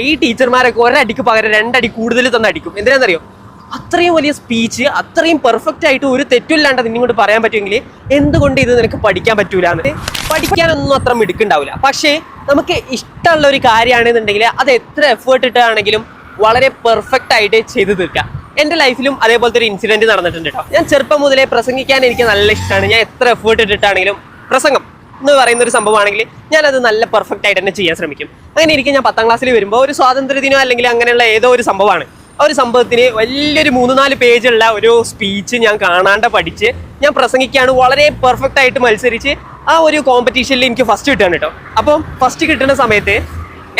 ഈ ടീച്ചർമാരൊക്കെ ഒരടിക്ക് പകരം രണ്ടടി കൂടുതൽ തന്നെ അടിക്കും. എന്തിനാണെന്നറിയോ? അത്രയും വലിയ സ്പീച്ച് അത്രയും പെർഫെക്റ്റ് ആയിട്ട് ഒരു തെറ്റില്ലാണ്ട് നിന്നോട് പറയാൻ പറ്റുമെങ്കിൽ എന്തുകൊണ്ട് ഇത് നിനക്ക് പഠിക്കാൻ പറ്റൂല എന്ന്. പഠിക്കാനൊന്നും അത്ര മിടുക്കുണ്ടാവില്ല, പക്ഷേ നമുക്ക് ഇഷ്ടമുള്ള ഒരു കാര്യമാണെന്നുണ്ടെങ്കിൽ അത് എത്ര എഫേർട്ട് ഇട്ടാണെങ്കിലും വളരെ പെർഫെക്റ്റ് ആയിട്ട് ചെയ്തു തീർക്കാം. എൻ്റെ ലൈഫിലും അതേപോലത്തെ ഒരു ഇൻസിഡന്റ് നടന്നിട്ടുണ്ട് കേട്ടോ. ഞാൻ ചെറുപ്പം മുതലേ പ്രസംഗിക്കാൻ എനിക്ക് നല്ല ഇഷ്ടമാണ്. ഞാൻ എത്ര എഫേർട്ട് ഇട്ടിട്ടാണെങ്കിലും പ്രസംഗം എന്ന് പറയുന്ന ഒരു സംഭവമാണെങ്കിൽ ഞാനത് നല്ല പെർഫെക്റ്റ് ആയിട്ട് തന്നെ ചെയ്യാൻ ശ്രമിക്കും. അങ്ങനെ ഇരിക്കും. ഞാൻ 10ാം ക്ലാസ്സിൽ വരുമ്പോൾ ഒരു സ്വാതന്ത്ര്യദിനോ അല്ലെങ്കിൽ അങ്ങനെയുള്ള ഏതോ ഒരു സംഭവമാണ്. ആ ഒരു സംഭവത്തിന് വലിയൊരു 3-4 പേജുള്ള ഒരു സ്പീച്ച് ഞാൻ കാണാണ്ട് പഠിച്ച് ഞാൻ പ്രസംഗിക്കുകയാണ്. വളരെ പെർഫെക്റ്റ് ആയിട്ട് മത്സരിച്ച് ആ ഒരു കോമ്പറ്റീഷനിൽ എനിക്ക് ഫസ്റ്റ് കിട്ടുകയാണ് കേട്ടോ. അപ്പം ഫസ്റ്റ് കിട്ടുന്ന സമയത്ത്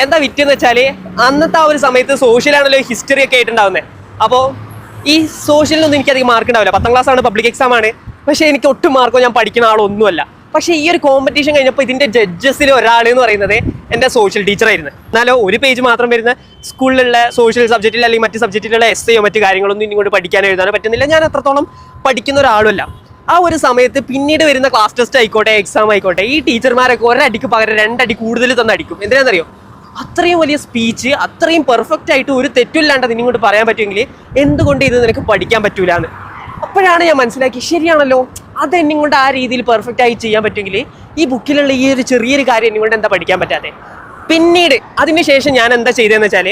എന്താ വിറ്റെന്ന് വെച്ചാൽ അന്നത്തെ ആ ഒരു സമയത്ത് സോഷ്യലാണല്ലോ ഹിസ്റ്ററി ഒക്കെ ആയിട്ടുണ്ടാവുന്നത്. അപ്പോൾ ഈ സോഷ്യലിനൊന്നും എനിക്കധികം മാർക്ക് ഉണ്ടാവില്ല. 10ാം ക്ലാസ് ആണ്, പബ്ലിക് എക്സാം ആണ്. പക്ഷേ എനിക്ക് ഒട്ടും മാർക്കോ ഞാൻ പഠിക്കുന്ന ആളൊന്നുമല്ല. പക്ഷേ ഈ ഒരു കോമ്പറ്റീഷൻ കഴിഞ്ഞപ്പോൾ ഇതിൻ്റെ ജഡ്ജസിൽ ഒരാൾ എന്ന് പറയുന്നത് എൻ്റെ സോഷ്യൽ ടീച്ചറായിരുന്നു. എന്നാലോ ഒരു പേജ് മാത്രം വരുന്ന സ്കൂളിലുള്ള സോഷ്യൽ സബ്ജക്റ്റിൽ അല്ലെങ്കിൽ മറ്റ് സബ്ജക്റ്റിലുള്ള എസ്സേയോ മറ്റു കാര്യങ്ങളൊന്നും ഇങ്ങോട്ട് പഠിക്കാനോ എഴുതാനോ പറ്റുന്നില്ല. ഞാൻ അത്രത്തോളം പഠിക്കുന്ന ഒരാളുമല്ല. ആ ഒരു സമയത്ത് പിന്നീട് വരുന്ന ക്ലാസ് ടെസ്റ്റ് ആയിക്കോട്ടെ, എക്സാം ആയിക്കോട്ടെ, ഈ ടീച്ചർമാരൊക്കെ ഒരടിക്ക് പകരം രണ്ടടി കൂടുതൽ തന്നെ അടിക്കും. എന്തിനാണെന്നറിയോ? അത്രയും വലിയ സ്പീച്ച് അത്രയും പെർഫെക്റ്റ് ആയിട്ട് ഒരു തെറ്റില്ലാണ്ട് നിന്നോട് പറയാൻ പറ്റുമെങ്കിൽ എന്തുകൊണ്ട് ഇത് നിനക്ക് പഠിക്കാൻ പറ്റൂല എന്ന്. അപ്പോഴാണ് ഞാൻ മനസ്സിലാക്കി, ശരിയാണല്ലോ, അത് എന്നെ കൊണ്ട് ആ രീതിയിൽ പെർഫെക്റ്റ് ആയി ചെയ്യാൻ പറ്റുമെങ്കിൽ ഈ ബുക്കിലുള്ള ഈ ഒരു ചെറിയൊരു കാര്യം എന്നെ കൊണ്ട് എന്താ പഠിക്കാൻ പറ്റാതെ. പിന്നീട് അതിനുശേഷം ഞാൻ എന്താ ചെയ്തതെന്ന് വെച്ചാൽ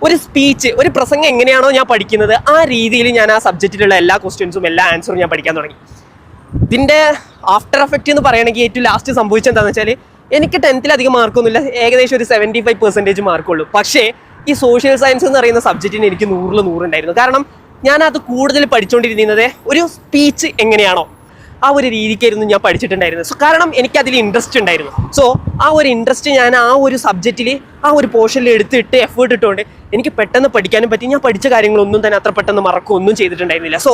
ഒരു സ്പീച്ച്, ഒരു പ്രസംഗം എങ്ങനെയാണോ ഞാൻ പഠിക്കുന്നത് ആ രീതിയിൽ ഞാൻ ആ സബ്ജക്റ്റിലുള്ള എല്ലാ ക്വസ്റ്റ്യൻസും എല്ലാ ആൻസറും ഞാൻ പഠിക്കാൻ തുടങ്ങി. ഇതിൻ്റെ ആഫ്റ്റർ എഫക്റ്റ് എന്ന് പറയുകയാണെങ്കിൽ ഏറ്റവും ലാസ്റ്റ് സംഭവിച്ചെന്താണെന്ന് വെച്ചാൽ എനിക്ക് 10th അധികം മാർക്കൊന്നുമില്ല, ഏകദേശം ഒരു 75% മാർക്കുള്ളൂ. പക്ഷേ ഈ സോഷ്യൽ സയൻസ് എന്ന് പറയുന്ന സബ്ജക്റ്റിന് എനിക്ക് 100-ൽ 100 ഉണ്ടായിരുന്നു. കാരണം ഞാനത് കൂടുതൽ പഠിച്ചുകൊണ്ടിരുന്നത് ഒരു സ്പീച്ച് എങ്ങനെയാണോ ആ ഒരു രീതിക്കായിരുന്നു ഞാൻ പഠിച്ചിട്ടുണ്ടായിരുന്നത്. സോ കാരണം എനിക്കതിൽ ഇൻട്രസ്റ്റ് ഉണ്ടായിരുന്നു. സോ ആ ഒരു ഇൻട്രസ്റ്റ് ഞാൻ ആ ഒരു സബ്ജക്റ്റിൽ ആ ഒരു പോർഷനിൽ എടുത്തിട്ട് എഫേർട്ട് ഇട്ടുകൊണ്ട് എനിക്ക് പെട്ടെന്ന് പഠിക്കാനും പറ്റി. ഞാൻ പഠിച്ച കാര്യങ്ങളൊന്നും തന്നെ അത്ര പെട്ടെന്ന് മറക്കുകയൊന്നും ചെയ്തിട്ടുണ്ടായിരുന്നില്ല. സോ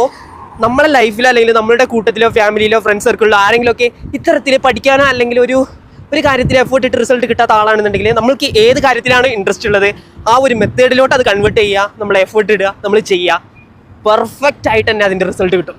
നമ്മളെ ലൈഫിലോ അല്ലെങ്കിൽ നമ്മളുടെ കൂട്ടത്തിലോ ഫാമിലിയിലോ ഫ്രണ്ട്സ് സർക്കിളിലോ ആരെങ്കിലുമൊക്കെ ഇത്തരത്തിൽ പഠിക്കാനോ അല്ലെങ്കിൽ ഒരു കാര്യത്തിൽ എഫേർട്ട് ഇട്ട് റിസൾട്ട് കിട്ടാത്ത ആളാണെന്നുണ്ടെങ്കിൽ നമ്മൾക്ക് ഏത് കാര്യത്തിലാണ് ഇൻട്രസ്റ്റ് ഉള്ളത് ആ ഒരു മെത്തേഡിലോട്ട് അത് കൺവേർട്ട് ചെയ്യുക, നമ്മൾ എഫേർട്ട് ഇടുക, നമ്മൾ ചെയ്യുക, പെർഫെക്റ്റ് ആയിട്ട് തന്നെ അതിൻ്റെ റിസൾട്ട് കിട്ടും.